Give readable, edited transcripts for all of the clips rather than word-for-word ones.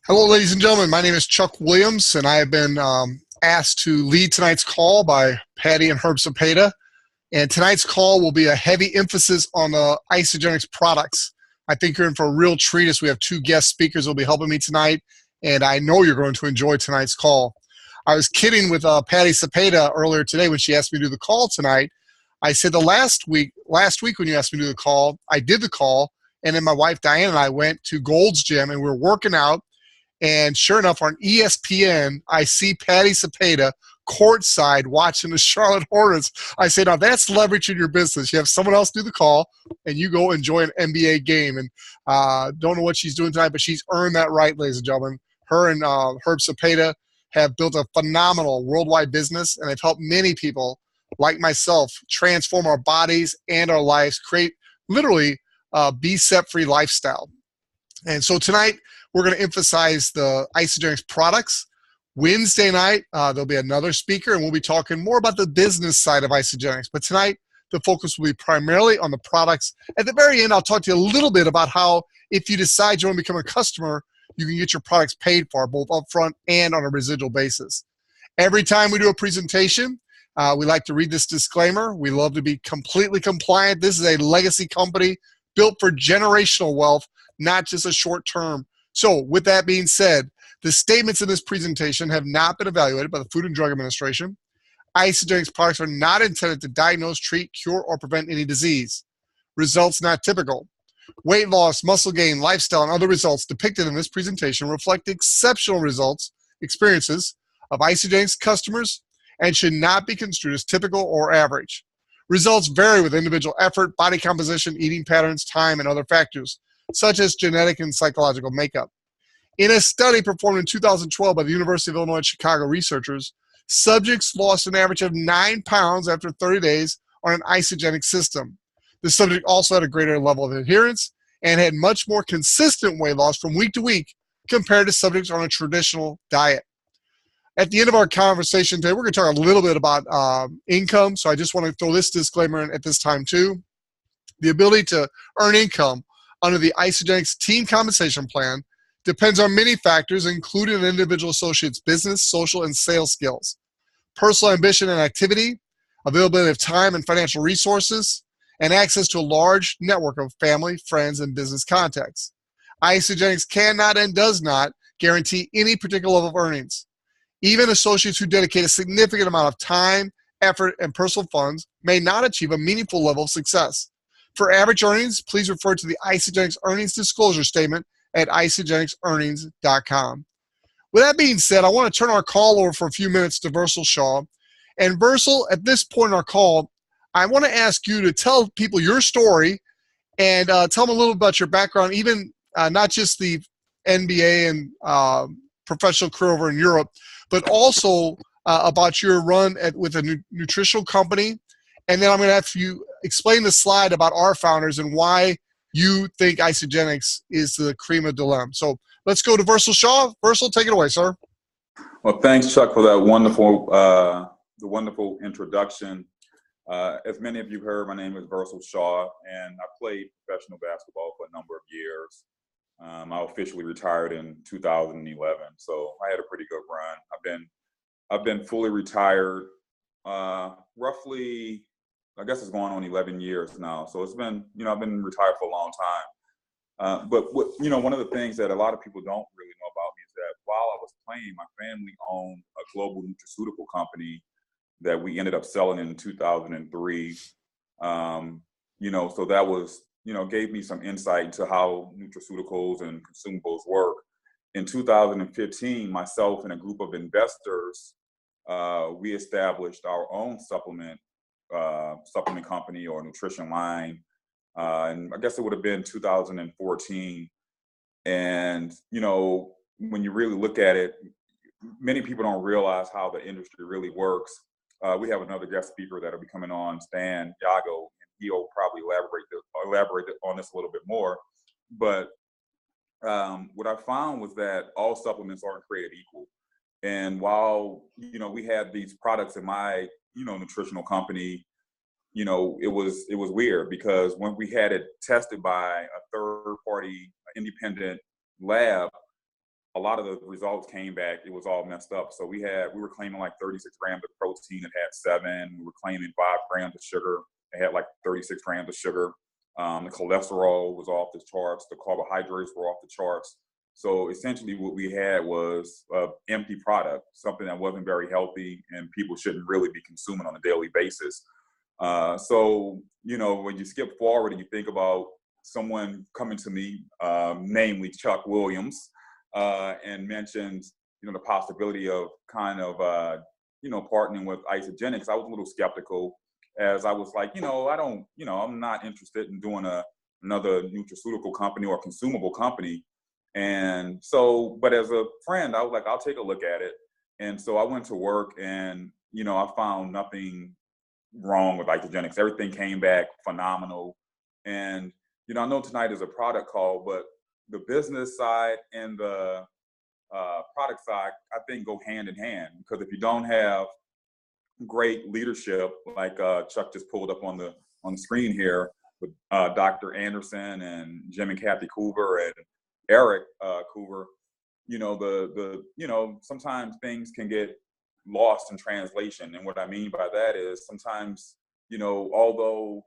Hello, ladies and gentlemen. My name is Chuck Williams, and I have been asked to lead tonight's call by Patty and Herb Cepeda. And tonight's call will be a heavy emphasis on the Isagenix products. I think you're in for a real treat as we have two guest speakers who will be helping me tonight, and I know you're going to enjoy tonight's call. I was kidding with Patty Cepeda earlier today when she asked me to do the call tonight. I said last week when you asked me to do the call, I did the call, and then my wife Diane and I went to Gold's Gym, and we were working out. And sure enough, on ESPN, I see Patty Cepeda courtside watching the Charlotte Hornets. I say, now that's leverage in your business. You have someone else do the call, and you go enjoy an NBA game. And don't know what she's doing tonight, but she's earned that right, ladies and gentlemen. Her and Herb Cepeda have built a phenomenal worldwide business, and they've helped many people like myself transform our bodies and our lives, create literally a be-set-free lifestyle. And so tonight, we're going to emphasize the Isagenix products. Wednesday night, there'll be another speaker, and we'll be talking more about the business side of Isagenix. But tonight, the focus will be primarily on the products. At the very end, I'll talk to you a little bit about how, if you decide you want to become a customer, you can get your products paid for, both upfront and on a residual basis. Every time we do a presentation, we like to read this disclaimer. We love to be completely compliant. This is a legacy company built for generational wealth, not just a short term. So with that being said, the statements in this presentation have not been evaluated by the Food and Drug Administration. Isagenix products are not intended to diagnose, treat, cure, or prevent any disease. Results not typical. Weight loss, muscle gain, lifestyle, and other results depicted in this presentation reflect exceptional experiences of Isagenix customers and should not be construed as typical or average. Results vary with individual effort, body composition, eating patterns, time, and other factors, such as genetic and psychological makeup. In a study performed in 2012 by the University of Illinois at Chicago researchers, subjects lost an average of 9 pounds after 30 days on an Isagenix system. The subject also had a greater level of adherence and had much more consistent weight loss from week to week compared to subjects on a traditional diet. At the end of our conversation today, we're going to talk a little bit about income, so I just want to throw this disclaimer in at this time too. The ability to earn income under the Isagenix team compensation plan depends on many factors, including an individual associate's business, social, and sales skills, personal ambition and activity, availability of time and financial resources, and access to a large network of family, friends, and business contacts. Isagenix cannot and does not guarantee any particular level of earnings. Even associates who dedicate a significant amount of time, effort, and personal funds may not achieve a meaningful level of success. For average earnings, please refer to the Isagenix earnings disclosure statement at isagenixearnings.com. With that being said, I want to turn our call over for a few minutes to Versal Shaw. And Versal, at this point in our call, I want to ask you to tell people your story and tell them a little about your background, even not just the NBA and professional career over in Europe, but also about your run with a nutritional company. And then I'm going to have you explain the slide about our founders and why you think Isagenix is the cream of the lamb. So let's go to Versal Shaw. Versal, take it away, sir. Well, thanks, Chuck, for that wonderful introduction. As many of you heard, my name is Versal Shaw, and I played professional basketball for a number of years. I officially retired in 2011, so I had a pretty good run. I've been fully retired roughly, I guess it's going on 11 years now. So it's been, I've been retired for a long time. But one of the things that a lot of people don't really know about me is that while I was playing, my family owned a global nutraceutical company that we ended up selling in 2003. So that was, gave me some insight into how nutraceuticals and consumables work. In 2015, myself and a group of investors, we established our own supplement company or nutrition line. And I guess it would have been 2014. And, when you really look at it, many people don't realize how the industry really works. We have another guest speaker that'll be coming on, Stan Jagow, and he'll probably elaborate on this a little bit more. But what I found was that all supplements aren't created equal. And while, we had these products in my, nutritional company, it was weird because when we had it tested by a third party independent lab, a lot of the results came back, it was all messed up. So we were claiming like 36 grams of protein, it had 7. We were claiming 5 grams of sugar, it had like 36 grams of sugar. The cholesterol was off the charts, the carbohydrates were off the charts. So essentially what we had was an empty product, something that wasn't very healthy and people shouldn't really be consuming on a daily basis. So, you know, when you skip forward and you think about someone coming to me, namely Chuck Williams, and mentioned, you know, the possibility of kind of, you know, partnering with Isagenix, I was a little skeptical, as I was like, you know, I'm not interested in doing another nutraceutical company or consumable company. And so, but as a friend, I was like, I'll take a look at it. And so I went to work and, you know, I found nothing wrong with Isagenix. Everything came back phenomenal. And, you know, I know tonight is a product call, but the business side and the product side, I think, go hand in hand, because if you don't have great leadership, like Chuck just pulled up on the screen here with Dr. Anderson and Jim and Kathy Coover and Eric Coover, you know, sometimes things can get lost in translation. And what I mean by that is sometimes, you know, although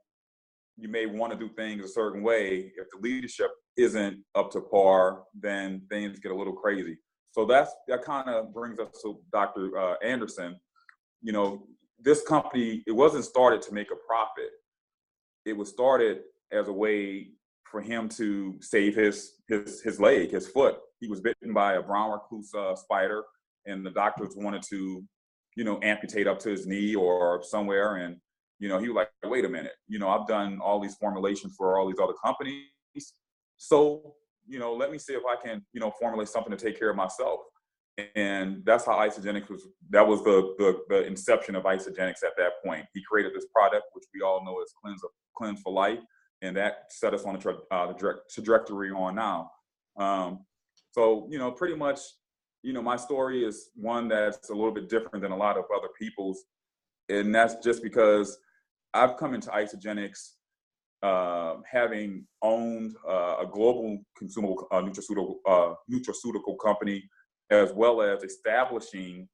you may want to do things a certain way, if the leadership isn't up to par, then things get a little crazy. So that kind of brings us to Dr. Anderson. You know, this company, it wasn't started to make a profit. It was started as a way for him to save his leg, his foot. He was bitten by a brown recluse spider, and the doctors wanted to, you know, amputate up to his knee or somewhere. And, you know, he was like, wait a minute, you know, I've done all these formulations for all these other companies. So, you know, let me see if I can, you know, formulate something to take care of myself. And that's how Isagenix that was the inception of Isagenix at that point. He created this product, which we all know is Cleanse for Life. And that set us on the trajectory on now. So, you know, pretty much, you know, my story is one that's a little bit different than a lot of other people's. And that's just because I've come into Isagenix having owned a global consumable nutraceutical company, as well as establishing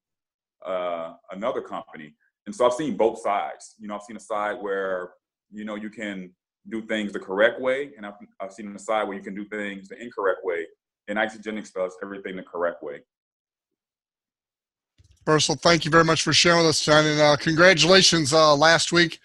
another company. And so I've seen both sides. You know, I've seen a side where, you know, you can do things the correct way, and I've seen the side where you can do things the incorrect way. And Isagenix does everything the correct way. Versal, thank you very much for sharing with us tonight, and congratulations last week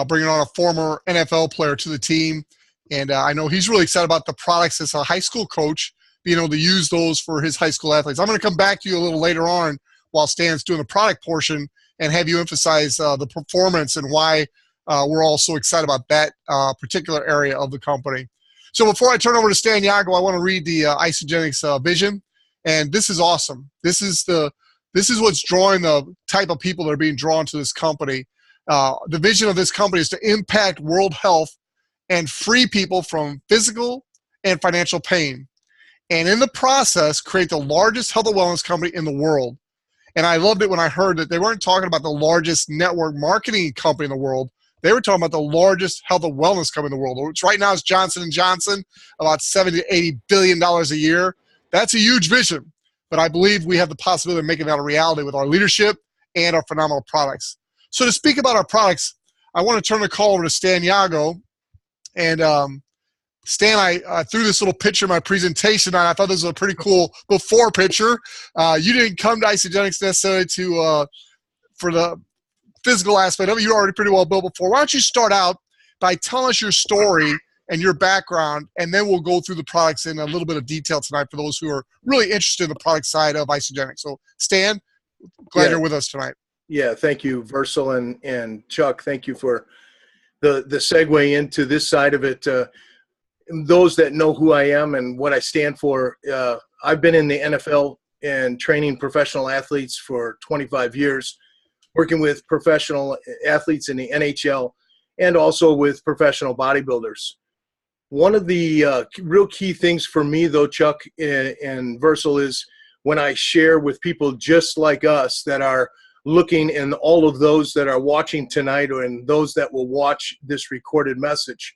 bringing on a former NFL player to the team. And I know he's really excited about the products as a high school coach, being able to use those for his high school athletes. I'm going to come back to you a little later on while Stan's doing the product portion and have you emphasize the performance and why we're all so excited about that particular area of the company. So before I turn over to Stan Jagow, I want to read the Isagenix vision. And this is awesome. This is what's drawing the type of people that are being drawn to this company. The vision of this company is to impact world health and free people from physical and financial pain. And in the process, create the largest health and wellness company in the world. And I loved it when I heard that they weren't talking about the largest network marketing company in the world. They were talking about the largest health and wellness company in the world, which right now is Johnson & Johnson, about $70 to $80 billion a year. That's a huge vision. But I believe we have the possibility of making that a reality with our leadership and our phenomenal products. So to speak about our products, I want to turn the call over to Stan Jagow. And Stan, I threw this little picture in my presentation, and I thought this was a pretty cool before picture. You didn't come to Isagenix necessarily for the physical aspect of it. You're already pretty well built before. Why don't you start out by telling us your story and your background, and then we'll go through the products in a little bit of detail tonight for those who are really interested in the product side of Isagenix. So, Stan, glad you're with us tonight. Yeah, thank you, Versal, and Chuck. Thank you for the segue into this side of it. Those that know who I am and what I stand for, I've been in the NFL and training professional athletes for 25 years, working with professional athletes in the NHL and also with professional bodybuilders. One of the real key things for me, though, Chuck and Versal, is when I share with people just like us that are looking, and all of those that are watching tonight, or and those that will watch this recorded message,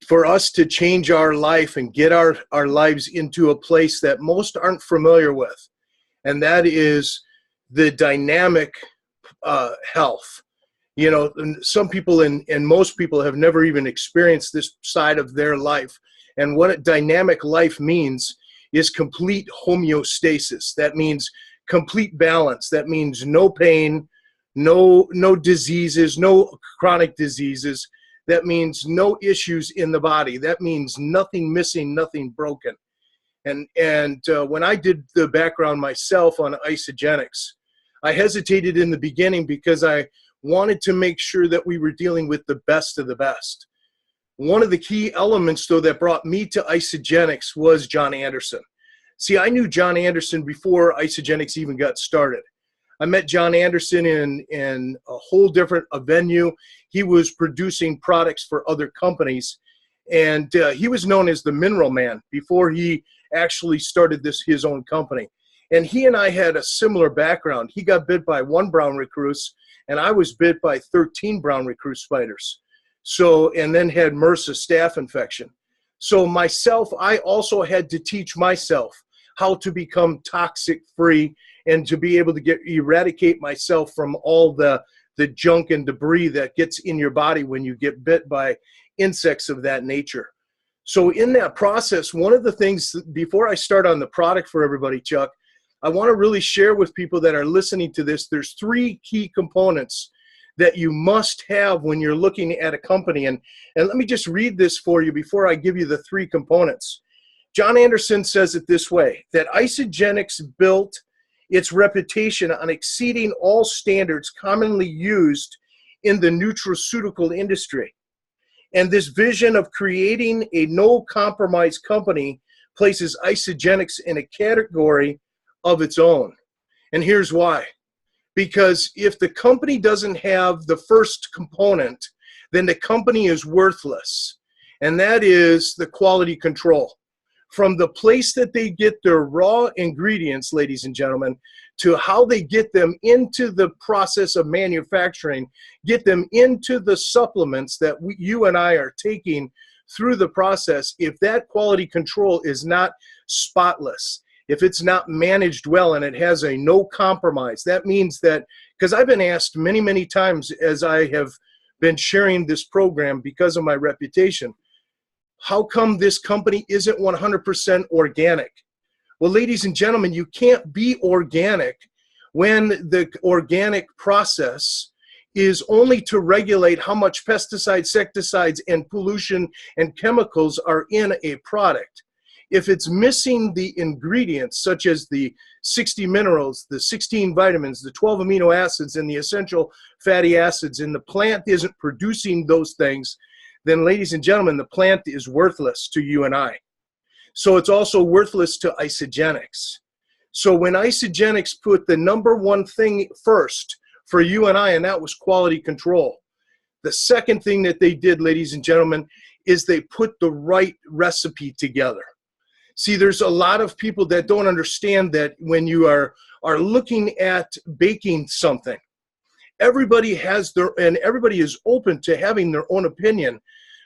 for us to change our life and get our lives into a place that most aren't familiar with. And that is the dynamic health. You know, some people and most people have never even experienced this side of their life. And what a dynamic life means is complete homeostasis. That means complete balance. That means no pain, no diseases, no chronic diseases. That means no issues in the body. That means nothing missing, nothing broken. And when I did the background myself on Isagenix, I hesitated in the beginning because I wanted to make sure that we were dealing with the best of the best. One of the key elements, though, that brought me to Isagenix was John Anderson. See, I knew John Anderson before Isagenix even got started. I met John Anderson in a whole different venue. He was producing products for other companies, and he was known as the Mineral Man before he actually started his own company. And he and I had a similar background. He got bit by 1 brown recluse, and I was bit by 13 brown recluse spiders. So, and then had MRSA staph infection. So myself, I also had to teach myself how to become toxic free and to be able to eradicate myself from all the junk and debris that gets in your body when you get bit by insects of that nature. So in that process, one of the things, before I start on the product for everybody, Chuck, I want to really share with people that are listening to this, there's 3 key components that you must have when you're looking at a company. And let me just read this for you before I give you the 3 components. John Anderson says it this way, that Isagenix built its reputation on exceeding all standards commonly used in the nutraceutical industry. And this vision of creating a no-compromise company places Isagenix in a category of its own. And here's why. Because if the company doesn't have the first component, then the company is worthless. And that is the quality control. From the place that they get their raw ingredients, ladies and gentlemen, to how they get them into the process of manufacturing, get them into the supplements that you and I are taking through the process, if that quality control is not spotless, if it's not managed well and it has a no compromise, that means that, because I've been asked many, many times as I have been sharing this program because of my reputation, how come this company isn't 100% organic? Well, ladies and gentlemen, you can't be organic when the organic process is only to regulate how much pesticides, insecticides, and pollution and chemicals are in a product. If it's missing the ingredients, such as the 60 minerals, the 16 vitamins, the 12 amino acids, and the essential fatty acids, and the plant isn't producing those things, then, ladies and gentlemen, the plant is worthless to you and I. So it's also worthless to Isagenix. So when Isagenix put the #1 thing first for you and I, and that was quality control, the second thing that they did, ladies and gentlemen, is they put the right recipe together. See, there's a lot of people that don't understand that when you are looking at baking something, everybody has everybody is open to having their own opinion,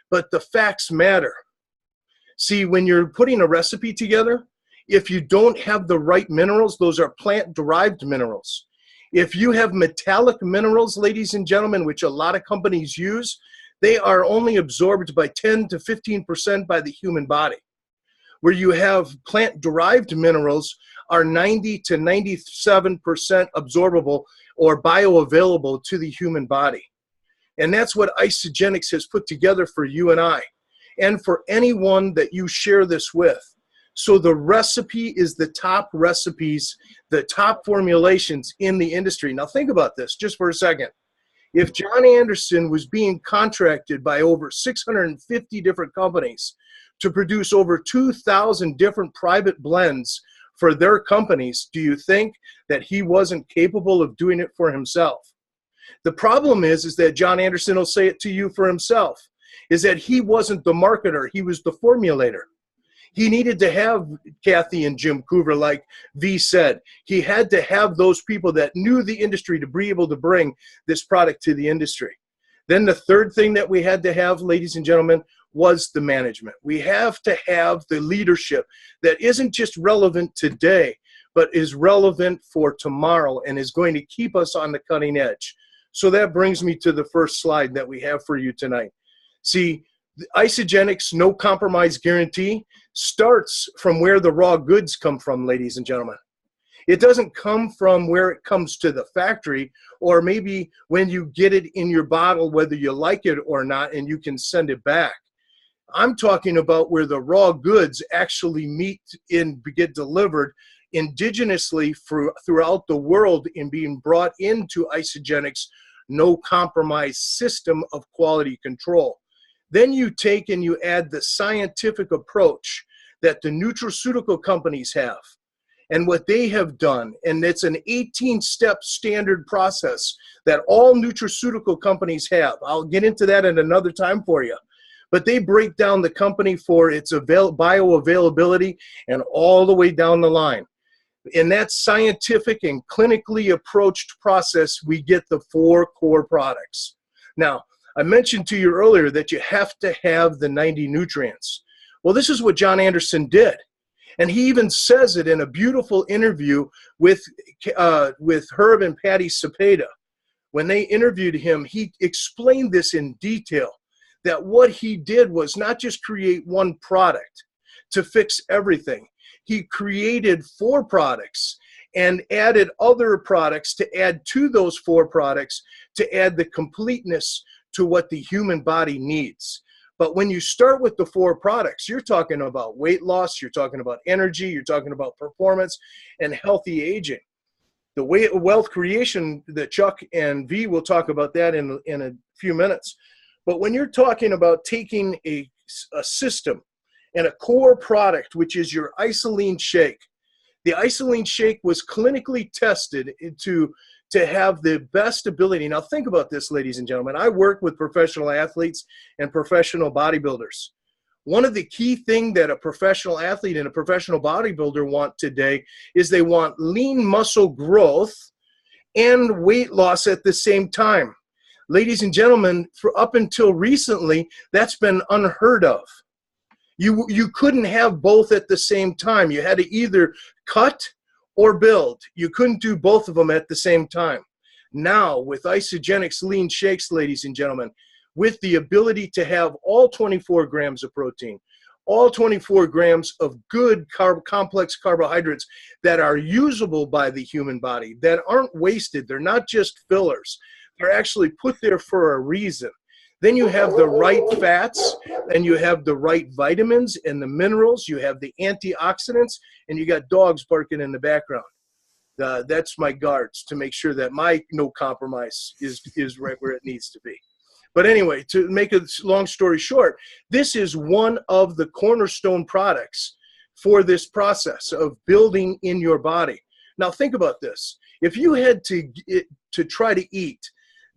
but the facts matter. See, when you're putting a recipe together, if you don't have the right minerals, those are plant-derived minerals. If you have metallic minerals, ladies and gentlemen, which a lot of companies use, they are only absorbed by 10 to 15% by the human body. Where you have plant-derived minerals are 90 to 97% absorbable or bioavailable to the human body. And that's what Isagenix has put together for you and I, and for anyone that you share this with. So the recipe is the top recipes, the top formulations in the industry. Now think about this just for a second. If John Anderson was being contracted by over 650 different companies to produce over 2,000 different private blends for their companies, do you think that he wasn't capable of doing it for himself? The problem is that John Anderson will say it to you for himself, is that he wasn't the marketer, he was the formulator. He needed to have Kathy and Jim Coover, like V said. He had to have those people that knew the industry to be able to bring this product to the industry. Then the third thing that we had to have, ladies and gentlemen, was the management. We have to have the leadership that isn't just relevant today, but is relevant for tomorrow and is going to keep us on the cutting edge. So that brings me to the first slide that we have for you tonight. See, the Isagenix no compromise guarantee starts from where the raw goods come from, ladies and gentlemen. It doesn't come from where it comes to the factory, or maybe when you get it in your bottle, whether you like it or not, and you can send it back. I'm talking about where the raw goods actually meet and get delivered indigenously throughout the world and being brought into Isagenix no compromise system of quality control. Then you take and you add the scientific approach that the nutraceutical companies have and what they have done. And it's an 18-step standard process that all nutraceutical companies have. I'll get into that at another time for you. But they break down the company for its bioavailability and all the way down the line. In that scientific and clinically approached process, we get the 4 core products. Now, I mentioned to you earlier that you have to have the 90 nutrients. Well, this is what John Anderson did. And he even says it in a beautiful interview with Herb and Patty Cepeda. When they interviewed him, he explained this in detail, that what he did was not just create one product to fix everything. He created 4 products and added other products to add to those 4 products to add the completeness to what the human body needs. But when you start with the 4 products, you're talking about weight loss, you're talking about energy, you're talking about performance and healthy aging. The wealth creation that Chuck and V will talk about that in a few minutes. But when you're talking about taking a system and a core product, which is your Isoline shake, the Isoline shake was clinically tested to have the best ability. Now think about this, ladies and gentlemen. I work with professional athletes and professional bodybuilders. One of the key things that a professional athlete and a professional bodybuilder want today is they want lean muscle growth and weight loss at the same time. Ladies and gentlemen, for up until recently, that's been unheard of. You couldn't have both at the same time. You had to either cut or build. You couldn't do both of them at the same time. Now, with Isagenix lean shakes, ladies and gentlemen, with the ability to have all 24 grams of protein, all 24 grams of good complex carbohydrates that are usable by the human body, that aren't wasted. They're not just fillers. They're actually put there for a reason. Then you have the right fats, and you have the right vitamins and the minerals. You have the antioxidants, and you got dogs barking in the background. That's my guards to make sure that my no compromise is right where it needs to be. But anyway, to make a long story short, this is one of the cornerstone products for this process of building in your body. Now think about this. If you had to try to eat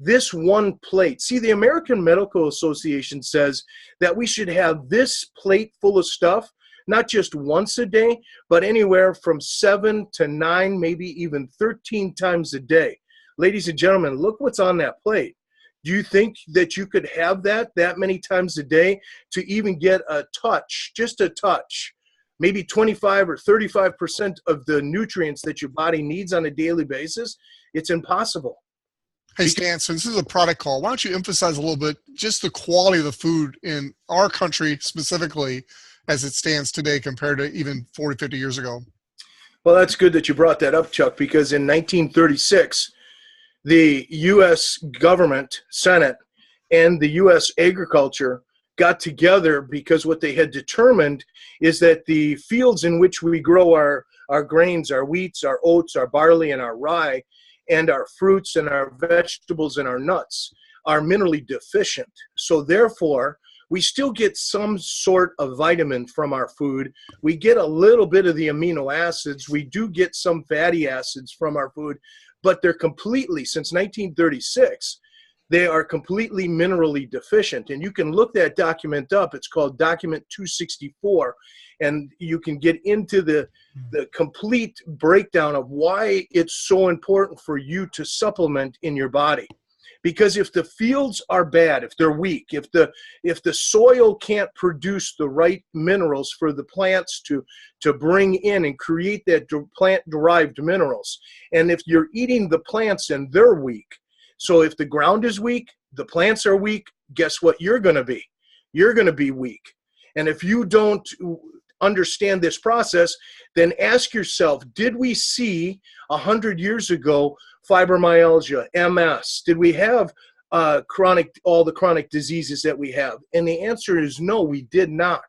this one plate. See, the American Medical Association says that we should have this plate full of stuff, not just once a day, but anywhere from 7 to 9, maybe even 13 times a day. Ladies and gentlemen, look what's on that plate. Do you think that you could have that many times a day to even get a touch, just a touch, maybe 25 or 35% of the nutrients that your body needs on a daily basis? It's impossible. Hey, Stan, since this is a product call, why don't you emphasize a little bit just the quality of the food in our country specifically as it stands today compared to even 40, 50 years ago? Well, that's good that you brought that up, Chuck, because in 1936, the U.S. government, Senate, and the U.S. agriculture got together because what they had determined is that the fields in which we grow our grains, our wheats, our oats, our barley, and our rye, and our fruits and our vegetables and our nuts are minerally deficient. So therefore, we still get some sort of vitamin from our food. We get a little bit of the amino acids. We do get some fatty acids from our food, but they're completely, since 1936, they are completely minerally deficient. And you can look that document up. It's called Document 264. And you can get into the complete breakdown of why it's so important for you to supplement in your body. Because if the fields are bad, if they're weak, if the soil can't produce the right minerals for the plants to bring in and create that plant-derived minerals, and if you're eating the plants and they're weak, so if the ground is weak, the plants are weak, guess what you're going to be? You're going to be weak. And if you don't understand this process, then ask yourself, did we see 100 years ago fibromyalgia, MS? Did we have all the chronic diseases that we have? And the answer is no, we did not.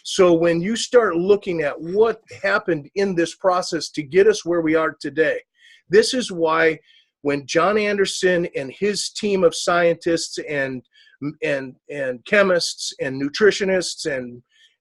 So when you start looking at what happened in this process to get us where we are today, this is why when John Anderson and his team of scientists and chemists and nutritionists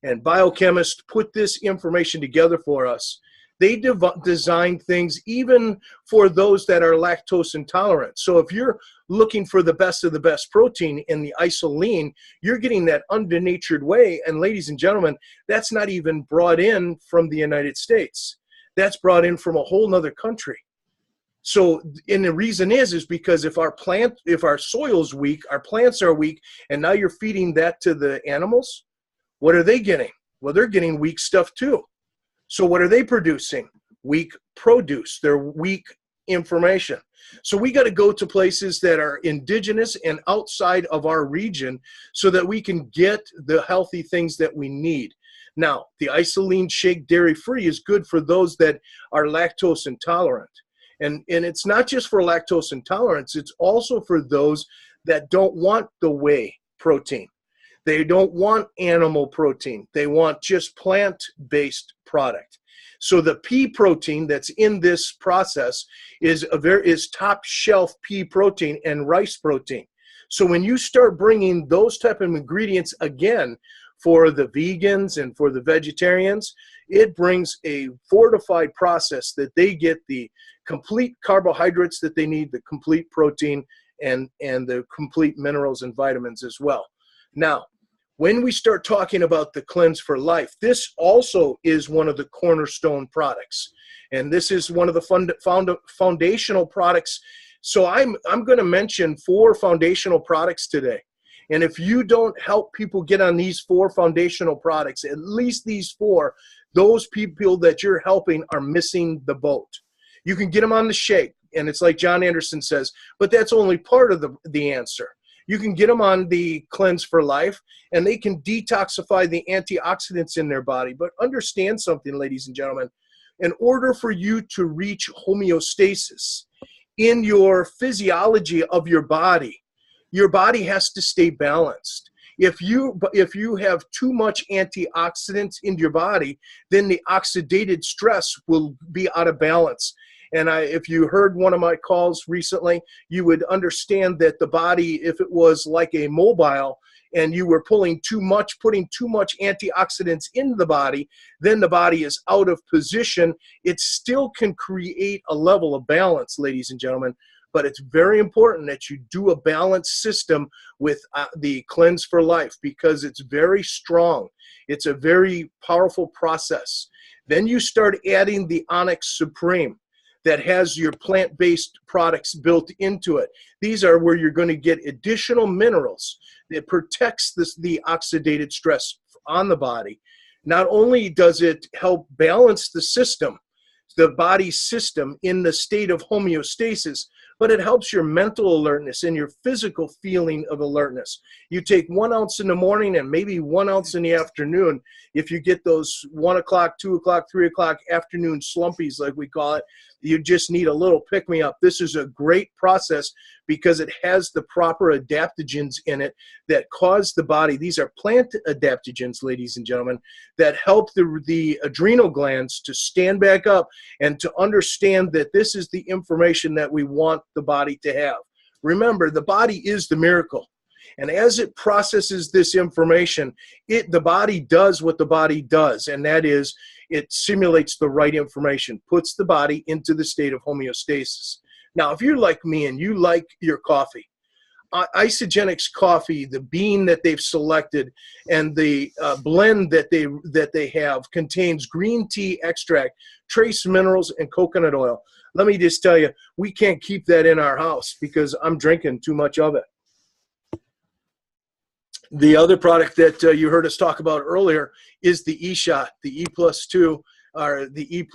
and biochemists put this information together for us, they designed things even for those that are lactose intolerant. So if you're looking for the best of the best protein in the isoline, you're getting that undenatured way. And ladies and gentlemen, that's not even brought in from the United States. That's brought in from a whole nother country. So, and the reason is because if our soil's weak, our plants are weak, and now you're feeding that to the animals, what are they getting? Well, they're getting weak stuff too. So what are they producing? Weak produce. They're weak information. So we got to go to places that are indigenous and outside of our region so that we can get the healthy things that we need. Now, the isoline shake dairy-free is good for those that are lactose intolerant. And it's not just for lactose intolerance, it's also for those that don't want the whey protein. They don't want animal protein. They want just plant-based product. So the pea protein that's in this process is top shelf pea protein and rice protein. So when you start bringing those type of ingredients again for the vegans and for the vegetarians, it brings a fortified process that they get the complete carbohydrates that they need, the complete protein, and the complete minerals and vitamins as well. Now, when we start talking about the Cleanse for Life, this also is one of the cornerstone products. And this is one of the foundational products. So I'm going to mention 4 foundational products today. And if you don't help people get on these 4 foundational products, at least these 4, those people that you're helping are missing the boat. You can get them on the shake, and it's like John Anderson says, but that's only part of the answer. You can get them on the Cleanse for Life, and they can detoxify the antioxidants in their body. But understand something, ladies and gentlemen. In order for you to reach homeostasis in your physiology of your body has to stay balanced. If you have too much antioxidants in your body, then the oxidative stress will be out of balance. And if you heard one of my calls recently, you would understand that the body, if it was like a mobile and you were putting too much antioxidants in the body, then the body is out of position. It still can create a level of balance, ladies and gentlemen. But it's very important that you do a balanced system with the Cleanse for Life because it's very strong. It's a very powerful process. Then you start adding the Onyx Supreme that has your plant-based products built into it. These are where you're going to get additional minerals that protects the oxidative stress on the body. Not only does it help balance the system, the body's system in the state of homeostasis, but it helps your mental alertness and your physical feeling of alertness. You take 1 ounce in the morning and maybe 1 ounce in the afternoon. If you get those 1 o'clock, 2 o'clock, 3 o'clock afternoon slumpies, like we call it, you just need a little pick-me-up. This is a great process because it has the proper adaptogens in it that cause the body. These are plant adaptogens, ladies and gentlemen, that help the adrenal glands to stand back up and to understand that this is the information that we want the body to have. Remember, the body is the miracle. And as it processes this information, the body does what the body does, and that is it simulates the right information, puts the body into the state of homeostasis. Now, if you're like me and you like your coffee, Isagenix coffee, the bean that they've selected, and the blend that they have contains green tea extract, trace minerals, and coconut oil. Let me just tell you, we can't keep that in our house because I'm drinking too much of it. The other product that you heard us talk about earlier is the E-Shot, the E+2, or the E+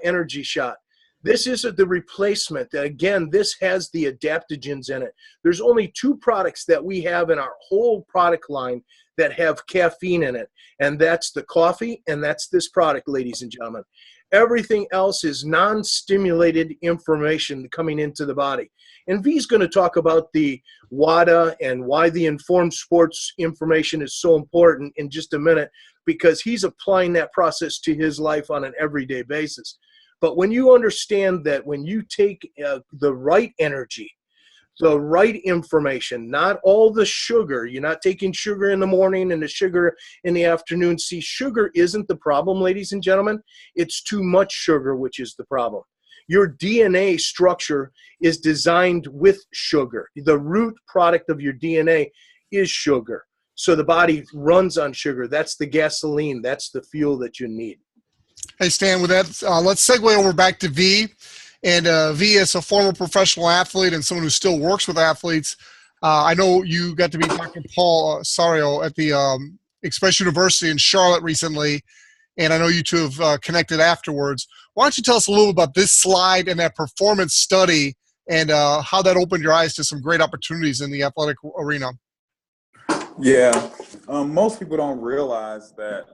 energy shot. This isn't the replacement. Again, this has the adaptogens in it. There's only 2 products that we have in our whole product line that have caffeine in it, and that's the coffee, and that's this product, ladies and gentlemen. Everything else is non-stimulated information coming into the body. And V's going to talk about the WADA and why the informed sports information is so important in just a minute, because he's applying that process to his life on an everyday basis. But when you understand that when you take the right energy, the right information, not all the sugar, you're not taking sugar in the morning and the sugar in the afternoon. See, sugar isn't the problem, ladies and gentlemen. It's too much sugar, which is the problem. Your DNA structure is designed with sugar. The root product of your DNA is sugar. So the body runs on sugar. That's the gasoline. That's the fuel that you need. Hey, Stan, with that, let's segue over back to V. And V is a former professional athlete and someone who still works with athletes. I know you got to meet Dr. Paul Sario at the Express University in Charlotte recently, and I know you two have connected afterwards. Why don't you tell us a little about this slide and that performance study and how that opened your eyes to some great opportunities in the athletic arena? Yeah, most people don't realize that,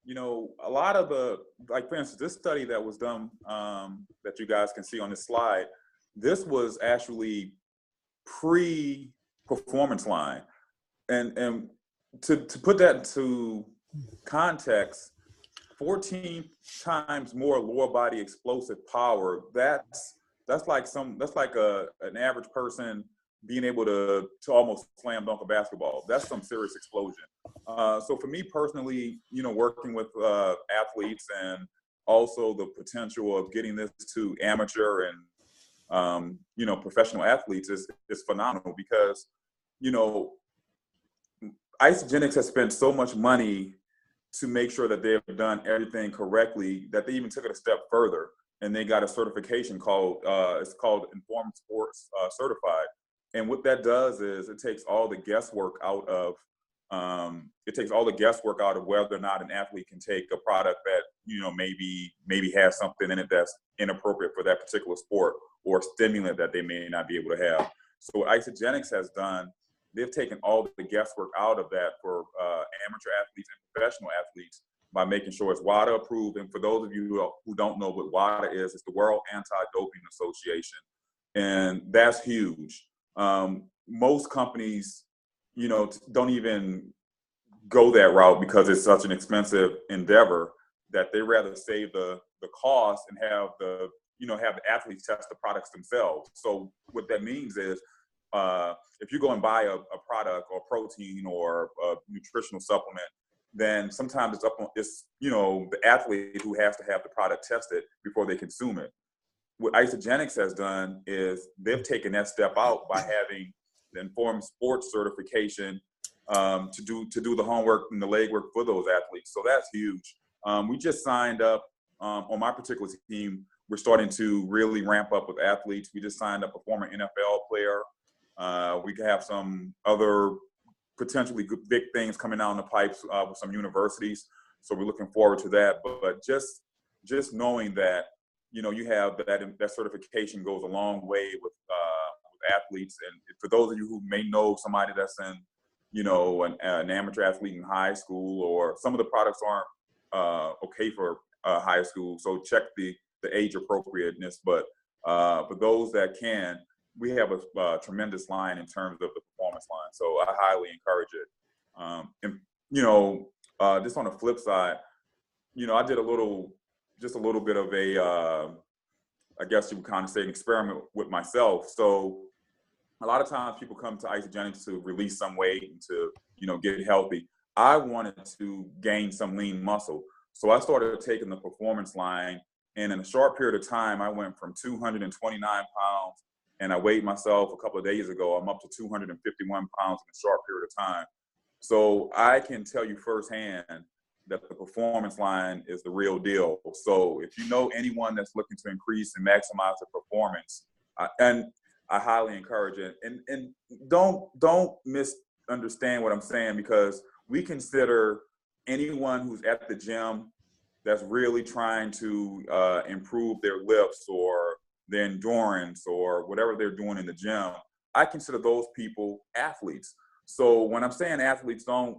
you know, a lot of the, like for instance, this study that was done that you guys can see on this slide, this was actually pre-performance line. And to put that into context, 14 times more lower body explosive power, that's like an average person being able to almost slam dunk a basketball. That's some serious explosion. So for me personally, you know, working with athletes and also the potential of getting this to amateur and, you know, professional athletes is phenomenal because, you know, Isagenix has spent so much money to make sure that they've done everything correctly that they even took it a step further and they got a certification called, it's called Informed Sports Certified. And what that does is it takes all the guesswork out of whether or not an athlete can take a product that, you know, maybe has something in it that's inappropriate for that particular sport or stimulant that they may not be able to have. So what Isagenix has done, they've taken all the guesswork out of that for amateur athletes and professional athletes by making sure it's WADA approved. And for those of you who don't know what WADA is, it's the World Anti-Doping Association. And that's huge. Most companies, you know, don't even go that route because it's such an expensive endeavor that they rather save the cost and have the athletes test the products themselves. So what that means is if you go and buy a product or protein or a nutritional supplement, then sometimes it's the athlete who has to have the product tested before they consume it. What Isagenix has done is they've taken that step out by having the Informed Sports certification to do the homework and the legwork for those athletes. So that's huge. We just signed up on my particular team. We're starting to really ramp up with athletes. We just signed up a former NFL player. We could have some other potentially good, big things coming out in the pipes with some universities. So we're looking forward to that. But just knowing that, you know, you have that certification goes a long way with athletes. And for those of you who may know somebody that's in, you know, an amateur athlete in high school, or some of the products aren't okay for high school, so check the age appropriateness. But for those that can, we have a tremendous line in terms of the performance line. So I highly encourage it. And, you know, just on the flip side, you know, I did a little bit of a, I guess you would kind of say, an experiment with myself. So a lot of times people come to Isagenix to release some weight and to, you know, get healthy. I wanted to gain some lean muscle. So I started taking the performance line, and in a short period of time, I went from 229 pounds and I weighed myself a couple of days ago. I'm up to 251 pounds in a short period of time. So I can tell you firsthand that the performance line is the real deal. So if you know anyone that's looking to increase and maximize their performance, and I highly encourage it. And don't misunderstand what I'm saying, because we consider anyone who's at the gym that's really trying to improve their lifts or their endurance or whatever they're doing in the gym, I consider those people athletes. So when I'm saying athletes, don't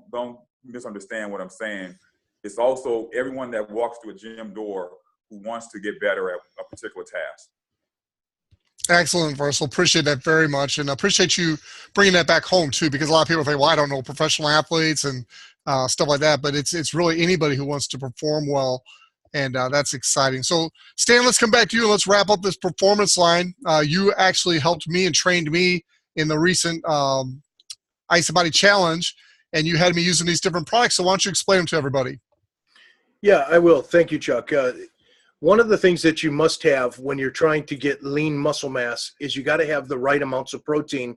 misunderstand what I'm saying. It's also everyone that walks through a gym door who wants to get better at a particular task. Excellent, Versal. Appreciate that very much, and appreciate you bringing that back home too, because a lot of people think, well, I don't know professional athletes and stuff like that, but it's really anybody who wants to perform well, and that's exciting. So, Stan, let's come back to you and let's wrap up this performance line. You actually helped me and trained me in the recent Ice Body Challenge, and you had me using these different products. So, why don't you explain them to everybody? Yeah, I will. Thank you, Chuck. One of the things that you must have when you're trying to get lean muscle mass is you got to have the right amounts of protein.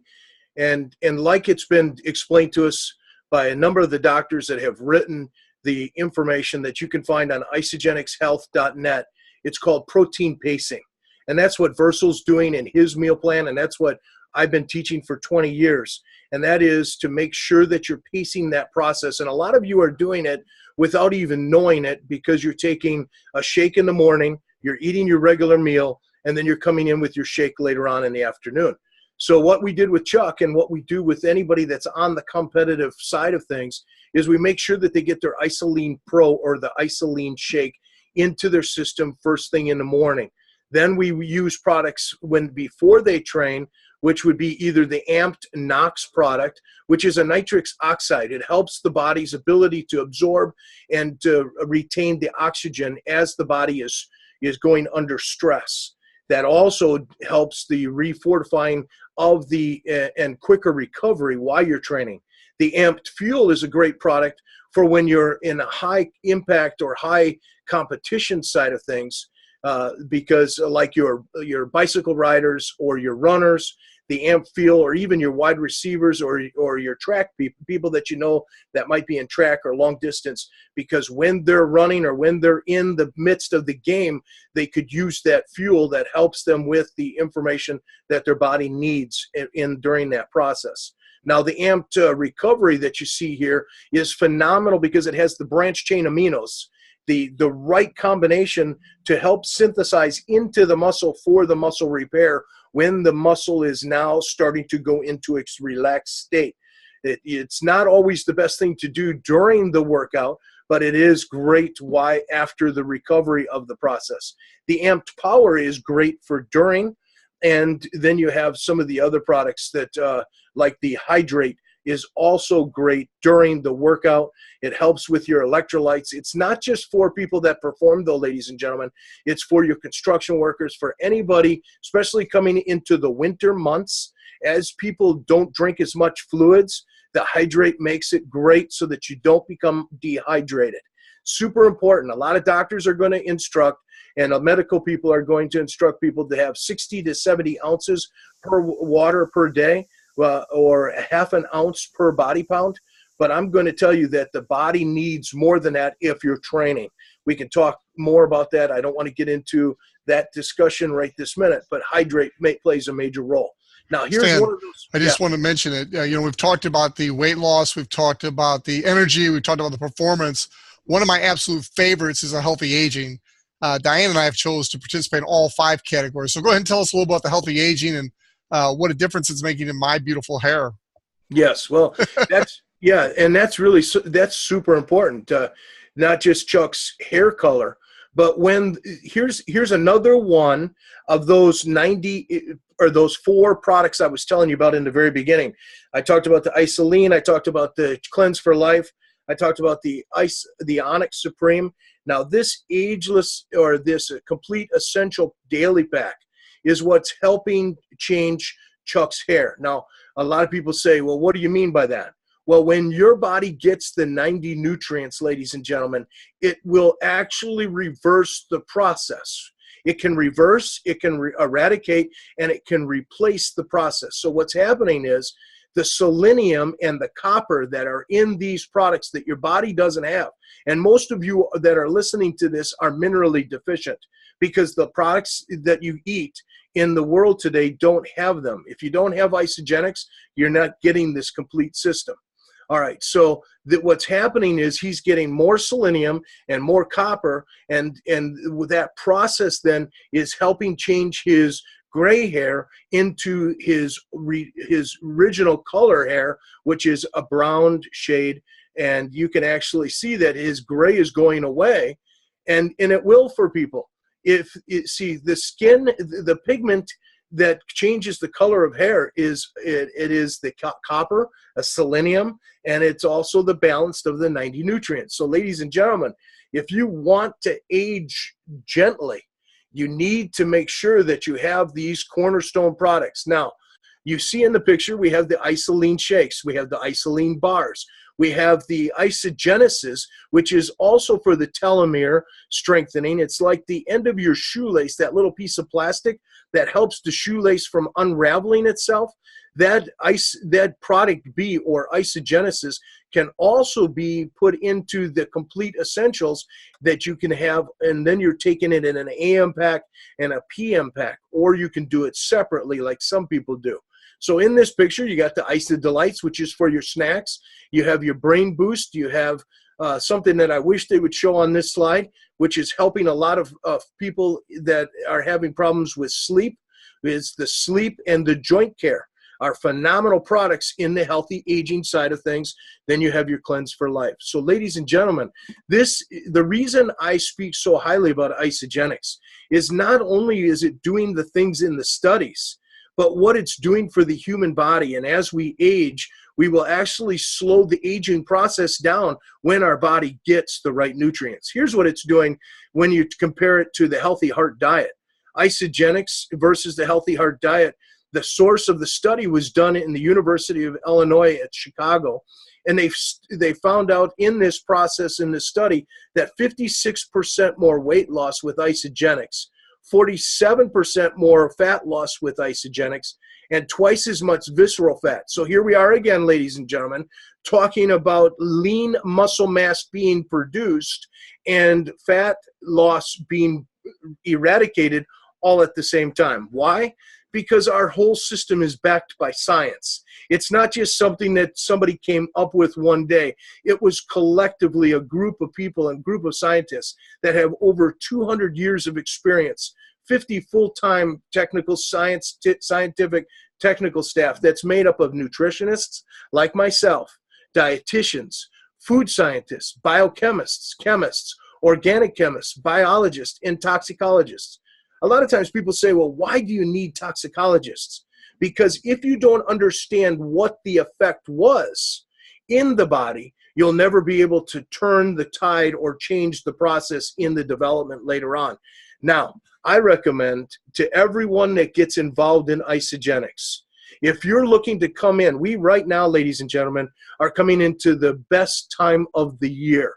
And like it's been explained to us by a number of the doctors that have written the information that you can find on isagenixhealth.net, it's called protein pacing. And that's what Versal's doing in his meal plan, and that's what I've been teaching for 20 years. And that is to make sure that you're pacing that process. And a lot of you are doing it without even knowing it, because you're taking a shake in the morning, you're eating your regular meal, and then you're coming in with your shake later on in the afternoon. So what we did with Chuck and what we do with anybody that's on the competitive side of things is we make sure that they get their Isoline Pro or the Isoline shake into their system first thing in the morning. Then we use products before they train, which would be either the Amped Nox product, which is a nitrous oxide. It helps the body's ability to absorb and to retain the oxygen as the body is going under stress. That also helps the refortifying of and quicker recovery while you're training. The Amped Fuel is a great product for when you're in a high impact or high competition side of things, because like your bicycle riders or your runners, the Amp Fuel, or even your wide receivers or your track people that you know that might be in track or long distance, because when they're running or when they're in the midst of the game, they could use that fuel that helps them with the information that their body needs during that process. Now, the Amped Recovery that you see here is phenomenal because it has the branched chain aminos, the right combination to help synthesize into the muscle for the muscle repair when the muscle is now starting to go into its relaxed state. It's not always the best thing to do during the workout, but it is great after the recovery of the process. The Amped Power is great for during, and then you have some of the other products that like the Hydrate is also great during the workout. It helps with your electrolytes. It's not just for people that perform, though, ladies and gentlemen. It's for your construction workers, for anybody, especially coming into the winter months. As people don't drink as much fluids, the Hydrate makes it great so that you don't become dehydrated. Super important. A lot of doctors are going to instruct, and medical people are going to instruct people to have 60 to 70 ounces per water per day, or a half an ounce per body pound. But I'm going to tell you that the body needs more than that if you're training. We can talk more about that. I don't want to get into that discussion right this minute, but Hydrate plays a major role. Now, here's Stan, one of those. I just want to mention it. We've talked about the weight loss. We've talked about the energy. We've talked about the performance. One of my absolute favorites is a healthy aging. Diane and I have chose to participate in all 5 categories. So go ahead and tell us a little about the healthy aging and what a difference it's making in my beautiful hair. Yes, well, that's super important. Not just Chuck's hair color, but here's another one of those 90 or those 4 products I was telling you about in the very beginning. I talked about the Isoline. I talked about the Cleanse for Life. I talked about the Onyx Supreme. Now, this ageless or this complete essential daily pack is what's helping change Chuck's hair. Now, a lot of people say, well, what do you mean by that? Well, when your body gets the 90 nutrients, ladies and gentlemen, it will actually reverse the process. It can reverse, it can eradicate, and it can replace the process. So what's happening is the selenium and the copper that are in these products that your body doesn't have. And most of you that are listening to this are minerally deficient because the products that you eat in the world today don't have them. If you don't have Isagenix, you're not getting this complete system. All right, so what's happening is he's getting more selenium and more copper, and with that process then is helping change his gray hair into his original color hair, which is a brown shade, and you can actually see that his gray is going away, and it will for people. See, the skin, the pigment that changes the color of hair is the copper, a selenium, and it's also the balance of the 90 nutrients. So ladies and gentlemen, if you want to age gently, you need to make sure that you have these cornerstone products. Now, you see in the picture, we have the Isoline shakes, we have the Isoline bars, we have the Isagenesis, which is also for the telomere strengthening. It's like the end of your shoelace, that little piece of plastic that helps the shoelace from unraveling itself. That product B, or Isagenesis, can also be put into the complete essentials that you can have, and then you're taking it in an AM pack and a PM pack, or you can do it separately like some people do. So in this picture, you got the Isa Delights, which is for your snacks. You have your Brain Boost. You have something that I wish they would show on this slide, which is helping a lot of people that are having problems with sleep. It's the sleep and the joint care are phenomenal products in the healthy aging side of things. Then you have your Cleanse for Life. So ladies and gentlemen, the reason I speak so highly about Isagenix is not only is it doing the things in the studies, but what it's doing for the human body. And as we age, we will actually slow the aging process down when our body gets the right nutrients. Here's what it's doing when you compare it to the Healthy Heart Diet. Isagenix versus the Healthy Heart Diet. The source of the study was done in the University of Illinois at Chicago. And they found out in this process, in this study, that 56% more weight loss with Isagenix, 47% more fat loss with Isagenix, and twice as much visceral fat. So here we are again, ladies and gentlemen, talking about lean muscle mass being produced and fat loss being eradicated all at the same time. Why? Because our whole system is backed by science. It's not just something that somebody came up with one day. It was collectively a group of people and group of scientists that have over 200 years of experience, 50 full-time technical scientific technical staff that's made up of nutritionists like myself, dietitians, food scientists, biochemists, chemists, organic chemists, biologists, and toxicologists. A lot of times people say, well, why do you need toxicologists? Because if you don't understand what the effect was in the body, you'll never be able to turn the tide or change the process in the development later on. Now, I recommend to everyone that gets involved in Isagenix, if you're looking to come in, we right now, ladies and gentlemen, are coming into the best time of the year.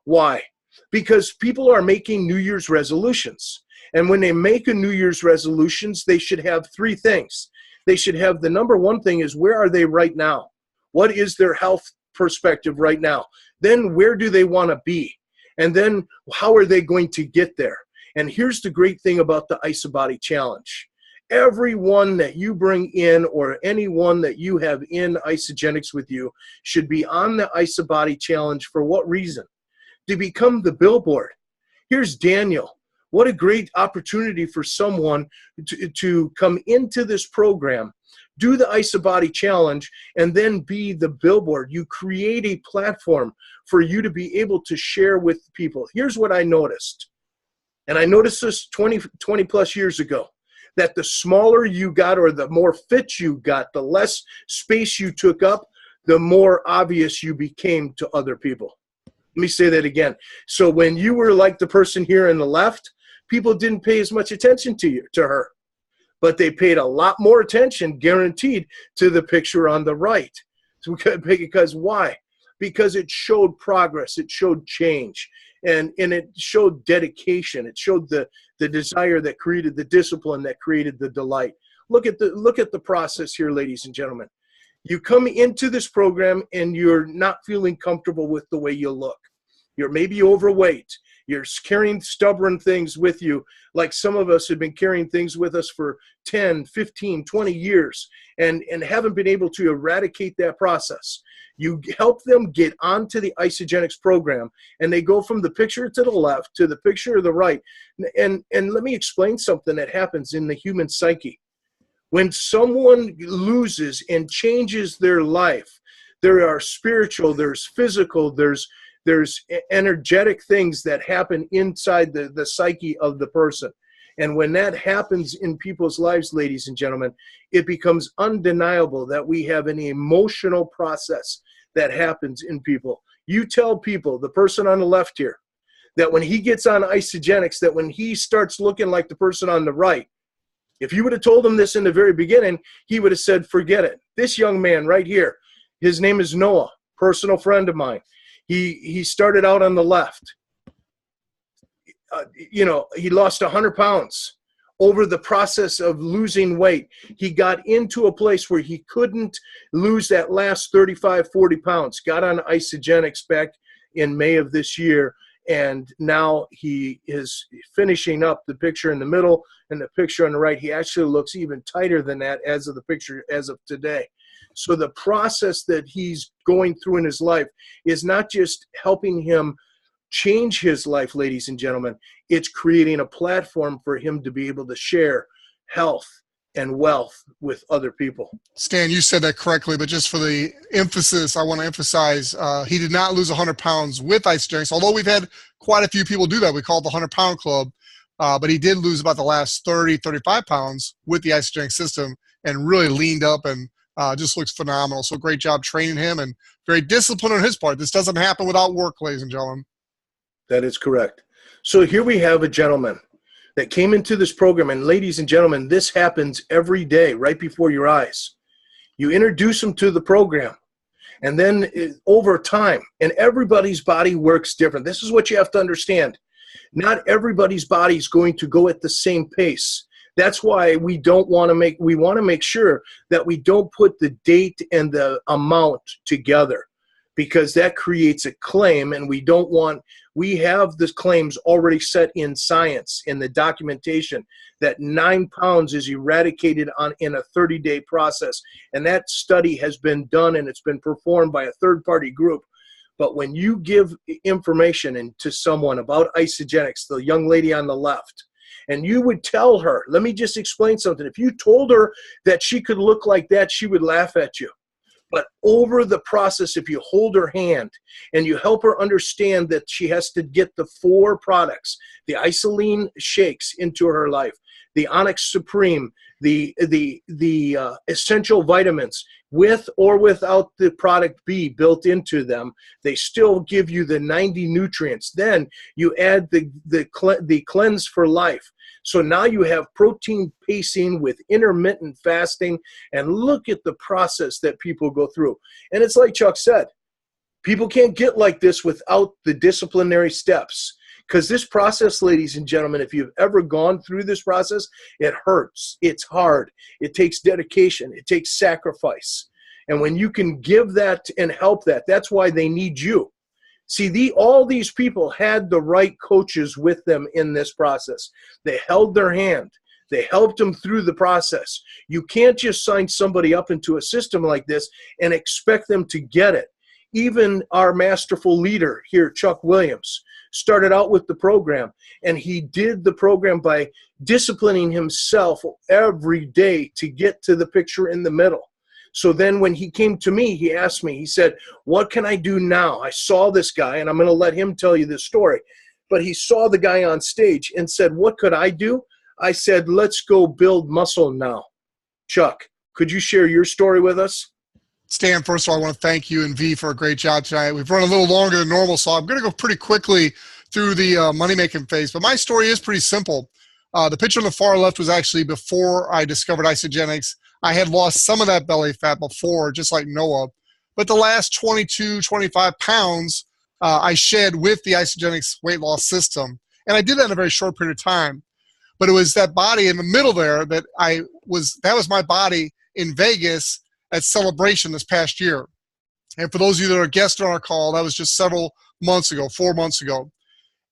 Why? Because people are making New Year's resolutions. And when they make a New Year's resolutions, they should have three things. They should have, the number one thing is, where are they right now? What is their health perspective right now? Then where do they want to be? And then how are they going to get there? And here's the great thing about the IsaBody Challenge. Everyone that you bring in, or anyone that you have in Isagenix with you, should be on the IsaBody Challenge. For what reason? To become the billboard. Here's Daniel. What a great opportunity for someone to come into this program, do the IsaBody Challenge, and then be the billboard. You create a platform for you to be able to share with people. Here's what I noticed, and I noticed this 20 plus years ago, that the smaller you got, or the more fit you got, the less space you took up, the more obvious you became to other people. Let me say that again. So when you were like the person here on the left, people didn't pay as much attention to her, but they paid a lot more attention, guaranteed, to the picture on the right. So, because why? Because it showed progress, it showed change. And it showed dedication. It showed the desire that created the discipline that created the delight. Look at the process here, ladies and gentlemen. You come into this program and you're not feeling comfortable with the way you look. You're maybe overweight. You're carrying stubborn things with you, like some of us have been carrying things with us for 10, 15, 20 years and haven't been able to eradicate that process. You help them get onto the Isagenix program, and they go from the picture to the left to the picture to the right. And let me explain something that happens in the human psyche. When someone loses and changes their life, there are spiritual, there's physical, there's energetic things that happen inside the psyche of the person. And when that happens in people's lives, ladies and gentlemen, it becomes undeniable that we have an emotional process that happens in people. You tell people, the person on the left here, that when he gets on Isagenix, that when he starts looking like the person on the right, if you would have told him this in the very beginning, he would have said, forget it. This young man right here, his name is Noah, personal friend of mine. He started out on the left. He lost 100 pounds. Over the process of losing weight, he got into a place where he couldn't lose that last 35, 40 pounds. Got on Isagenix back in May of this year, and now he is finishing up the picture in the middle and the picture on the right. He actually looks even tighter than that as of the picture as of today. So the process that he's going through in his life is not just helping him change his life, ladies and gentlemen. It's creating a platform for him to be able to share health and wealth with other people. Stan, you said that correctly, but just for the emphasis, I want to emphasize he did not lose 100 pounds with Isagenix, although we've had quite a few people do that. We call it the 100-pound club, but he did lose about the last 30, 35 pounds with the Isagenix system and really leaned up and just looks phenomenal. So great job training him and very disciplined on his part. This doesn't happen without work, ladies and gentlemen. That is correct. So here we have a gentleman that came into this program, and ladies and gentlemen, this happens every day right before your eyes. You introduce him to the program, and then over time, and everybody's body works different. This is what you have to understand. Not everybody's body is going to go at the same pace. That's why we want to make sure that we don't put the date and the amount together, because that creates a claim, and we have the claims already set in science, in the documentation, that 9 pounds is eradicated in a 30-day process. And that study has been done, and it's been performed by a third-party group. But when you give information to someone about Isagenix, the young lady on the left, and you would tell her, let me just explain something. If you told her that she could look like that, she would laugh at you. But over the process, if you hold her hand and you help her understand that she has to get the 4 products, the Isoline shakes into her life, the Onyx Supreme, the essential vitamins, with or without the product B built into them, they still give you the 90 nutrients. Then you add the cleanse for life. So now you have protein pacing with intermittent fasting, and look at the process that people go through. And it's like Chuck said, people can't get like this without the disciplinary steps. Because this process, ladies and gentlemen, if you've ever gone through this process, it hurts. It's hard. It takes dedication. It takes sacrifice. And when you can give that and help that, that's why they need you. See, all these people had the right coaches with them in this process. They held their hand. They helped them through the process. You can't just sign somebody up into a system like this and expect them to get it. Even our masterful leader here, Chuck Williams, started out with the program, and he did the program by disciplining himself every day to get to the picture in the middle. So then when he came to me, he asked me, he said, what can I do now? I saw this guy, and I'm going to let him tell you this story. But he saw the guy on stage and said, what could I do? I said, let's go build muscle now. Chuck, could you share your story with us? Stan, first of all, I want to thank you and V for a great job tonight. We've run a little longer than normal, so I'm going to go pretty quickly through the money-making phase. But my story is pretty simple. The picture on the far left was actually before I discovered Isagenix. I had lost some of that belly fat before, just like Noah. But the last 22, 25 pounds I shed with the Isagenix weight loss system. And I did that in a very short period of time. But it was that body in the middle there that was my body in Vegas at Celebration this past year. And for those of you that are guests on our call, that was just several months ago, 4 months ago.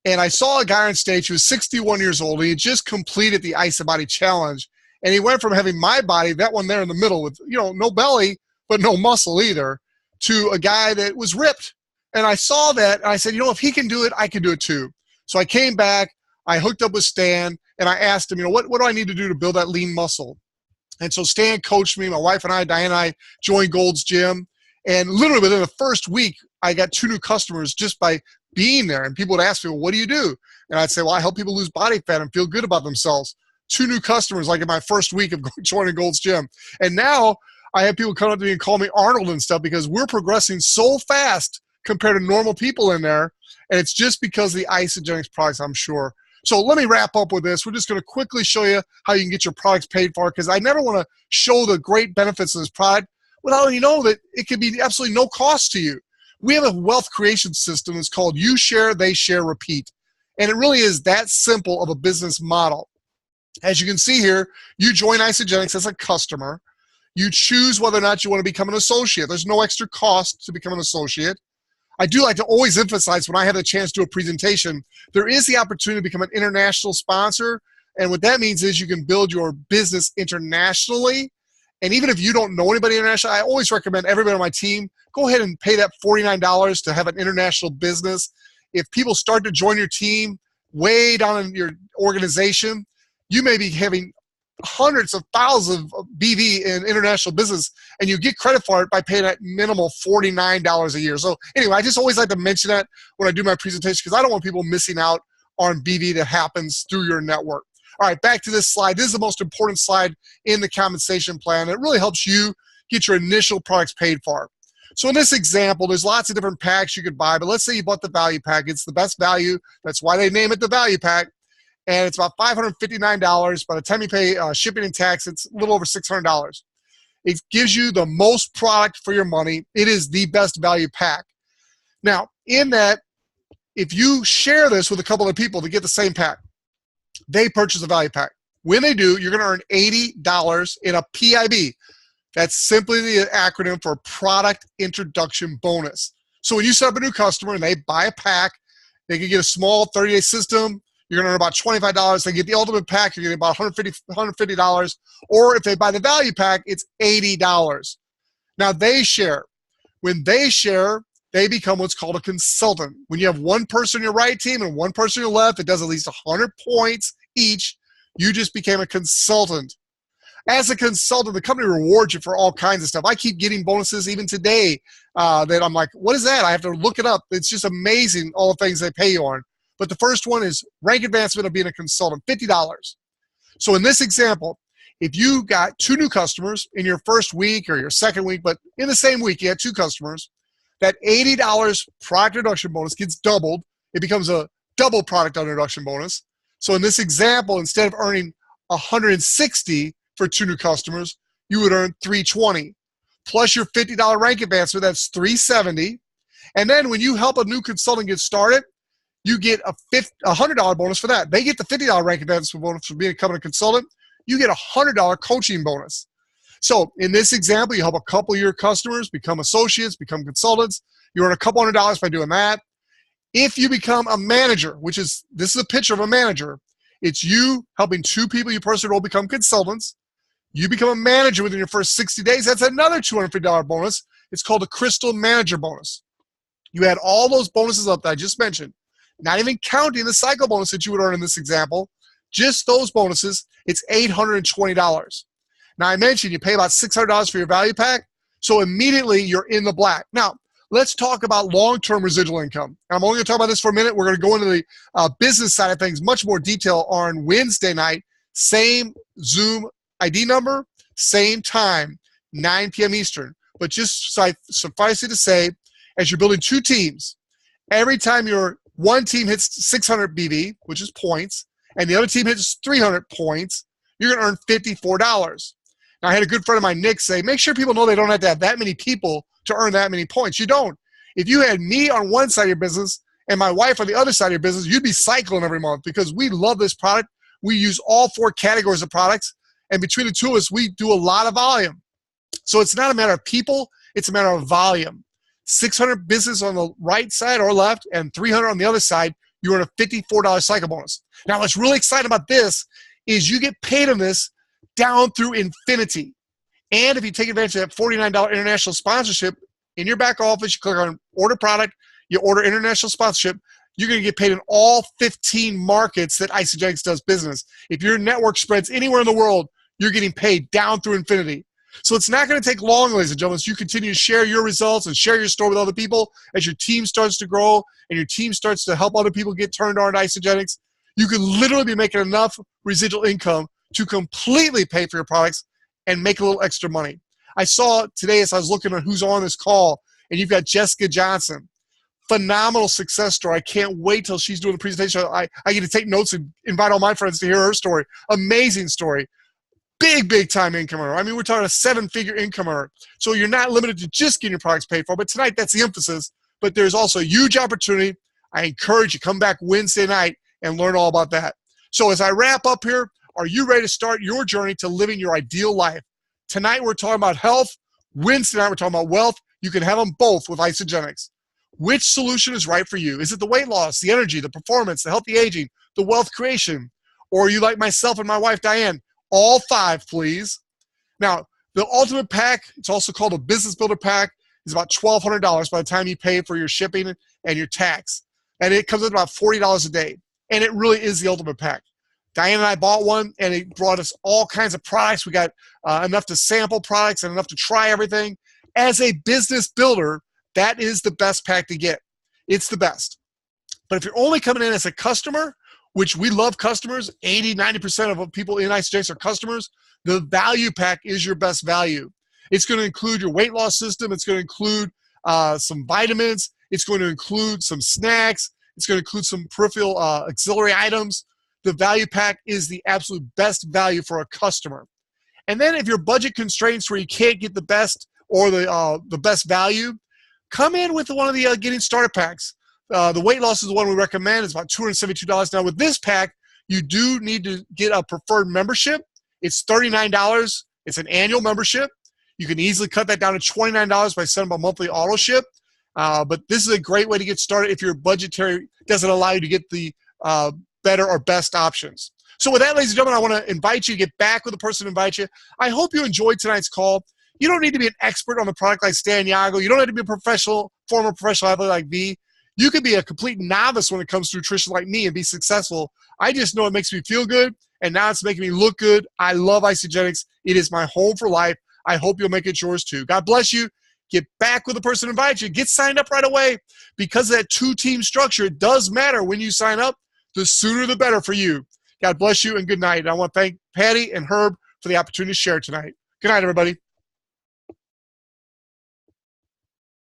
And I saw a guy on stage who was 61 years old. He had just completed the Ice Body Challenge. And he went from having my body, that one there in the middle with, no belly, but no muscle either, to a guy that was ripped. And I saw that, and I said, if he can do it, I can do it too. So I came back, I hooked up with Stan, and I asked him, what do I need to do to build that lean muscle? And so Stan coached me. My wife and I, Diane and I, joined Gold's Gym. And literally within the first week, I got 2 new customers just by being there. And people would ask me, well, what do you do? And I'd say, well, I help people lose body fat and feel good about themselves. 2 new customers like in my first week of joining Gold's Gym. And now I have people come up to me and call me Arnold and stuff because we're progressing so fast compared to normal people in there. And it's just because of the Isagenix products, I'm sure. So let me wrap up with this. We're just going to quickly show you how you can get your products paid for, because I never want to show the great benefits of this product without letting you know that it can be absolutely no cost to you. We have a wealth creation system that's called You Share, They Share, Repeat. And it really is that simple of a business model. As you can see here, you join Isagenix as a customer. You choose whether or not you want to become an associate. There's no extra cost to become an associate. I do like to always emphasize when I have the chance to do a presentation, there is the opportunity to become an international sponsor. And what that means is you can build your business internationally. And even if you don't know anybody internationally, I always recommend everybody on my team, go ahead and pay that $49 to have an international business. If people start to join your team way down in your organization, you may be having hundreds of thousands of BV in international business, and you get credit for it by paying that minimal $49 a year. So anyway, I just always like to mention that when I do my presentation, because I don't want people missing out on BV that happens through your network. All right, back to this slide. This is the most important slide in the compensation plan. It really helps you get your initial products paid for. So in this example, there's lots of different packs you could buy, but let's say you bought the value pack. It's the best value. That's why they name it the value pack. And it's about $559. By the time you pay shipping and tax, it's a little over $600. It gives you the most product for your money. It is the best value pack. Now, in that, if you share this with a couple of people to get the same pack, they purchase a value pack. When they do, you're going to earn $80 in a PIB. That's simply the acronym for Product Introduction Bonus. So when you set up a new customer and they buy a pack, they can get a small 30-day system. You're going to earn about $25. They get the ultimate pack, you're getting about $150. Or if they buy the value pack, it's $80. Now they share. When they share, they become what's called a consultant. When you have one person on your right team and one person on your left that does at least 100 points each, you just became a consultant. As a consultant, the company rewards you for all kinds of stuff. I keep getting bonuses even today that I'm like, what is that? I have to look it up. It's just amazing all the things they pay you on. But the first one is rank advancement of being a consultant, $50. So in this example, if you got 2 new customers in your first week or your second week, but in the same week you had 2 customers, that $80 product introduction bonus gets doubled. It becomes a double product introduction bonus. So in this example, instead of earning $160 for 2 new customers, you would earn $320. Plus your $50 rank advancement, that's $370. And then when you help a new consultant get started, you get a $100 bonus for that. They get the $50 rank advancement bonus for becoming a consultant. You get a $100 coaching bonus. So in this example, you help a couple of your customers become associates, become consultants. You earn a couple $100 by doing that. If you become a manager, this is a picture of a manager. It's you helping 2 people you personally will become consultants. You become a manager within your first 60 days. That's another $250 bonus. It's called a Crystal Manager Bonus. You add all those bonuses up that I just mentioned, not even counting the cycle bonus that you would earn in this example, just those bonuses, it's $820. Now, I mentioned you pay about $600 for your value pack, so immediately you're in the black. Now, let's talk about long-term residual income. I'm only going to talk about this for a minute. We're going to go into the business side of things, much more detail on Wednesday night. Same Zoom ID number, same time, 9 p.m. Eastern. But just suffice it to say, as you're building 2 teams, every time one team hits 600 BV, which is points, and the other team hits 300 points, you're going to earn $54. Now, I had a good friend of mine, Nick, say, make sure people know they don't have to have that many people to earn that many points. You don't. If you had me on one side of your business and my wife on the other side of your business, you'd be cycling every month because we love this product. We use all 4 categories of products, and between the two of us, we do a lot of volume. So it's not a matter of people, it's a matter of volume. 600 business on the right side or left and 300 on the other side, you earn a $54 cycle bonus. Now, what's really exciting about this is you get paid on this down through infinity. And if you take advantage of that $49 international sponsorship, in your back office, you click on order product, you order international sponsorship, you're going to get paid in all 15 markets that Isagenix does business. If your network spreads anywhere in the world, you're getting paid down through infinity. So it's not going to take long, ladies and gentlemen, so you continue to share your results and share your story with other people as your team starts to grow and your team starts to help other people get turned on to Isagenix. You could literally be making enough residual income to completely pay for your products and make a little extra money. I saw today as I was looking at who's on this call, and you've got Jessica Johnson. Phenomenal success story. I can't wait till she's doing the presentation. I get to take notes and invite all my friends to hear her story. Amazing story. Big time income earner. I mean, we're talking a 7-figure income earner. So you're not limited to just getting your products paid for, but tonight that's the emphasis. But there's also a huge opportunity. I encourage you, come back Wednesday night and learn all about that. So as I wrap up here, are you ready to start your journey to living your ideal life? Tonight we're talking about health. Wednesday night we're talking about wealth. You can have them both with Isagenix. Which solution is right for you? Is it the weight loss, the energy, the performance, the healthy aging, the wealth creation? Or are you like myself and my wife, Diane? All 5, please. Now, the Ultimate Pack, it's also called a Business Builder Pack, is about $1,200 by the time you pay for your shipping and your tax. And it comes at about $40 a day. And it really is the Ultimate Pack. Diane and I bought one, and it brought us all kinds of products. We got enough to sample products and enough to try everything. As a business builder, that is the best pack to get. It's the best. But if you're only coming in as a customer, which we love customers, 80, 90% of people in Isagenix are customers, the value pack is your best value. It's going to include your weight loss system. It's going to include some vitamins. It's going to include some snacks. It's going to include some peripheral auxiliary items. The value pack is the absolute best value for a customer. And then if your budget constraints where you can't get the best or the best value, come in with one of the getting started packs. The weight loss is the one we recommend. It's about $272. Now with this pack, you do need to get a preferred membership. It's $39. It's an annual membership. You can easily cut that down to $29 by setting up a monthly auto ship. But this is a great way to get started if your budgetary doesn't allow you to get the better or best options. So with that, ladies and gentlemen, I want to invite you to get back with the person who invites you. I hope you enjoyed tonight's call. You don't need to be an expert on the product like Stan Jagow. You don't have to be a former professional athlete like me. You could be a complete novice when it comes to nutrition like me and be successful. I just know it makes me feel good, and now it's making me look good. I love Isagenix. It is my home for life. I hope you'll make it yours too. God bless you. Get back with the person who invites you. Get signed up right away. Because of that 2-team structure, it does matter when you sign up. The sooner the better for you. God bless you and good night. And I want to thank Patty and Herb for the opportunity to share tonight. Good night, everybody.